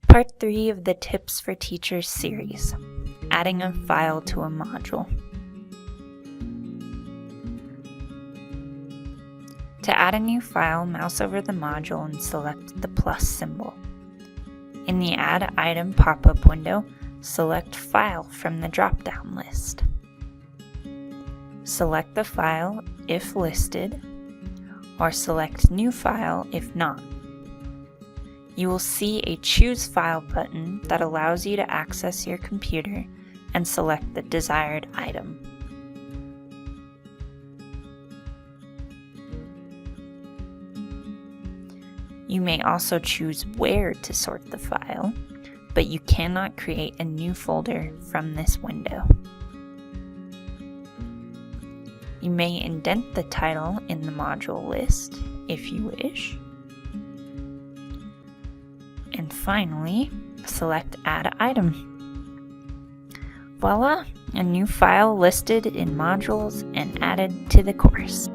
Part 3 of the Tips for Teachers series, adding a file to a module. To add a new file, mouse over the module and select the plus symbol. In the Add Item pop-up window, select File from the drop-down list. Select the file if listed, or select New File if not. You will see a Choose File button that allows you to access your computer and select the desired item. You may also choose where to sort the file, but you cannot create a new folder from this window. You may indent the title in the module list if you wish. And finally, select Add Item. Voila! A new file listed in modules and added to the course.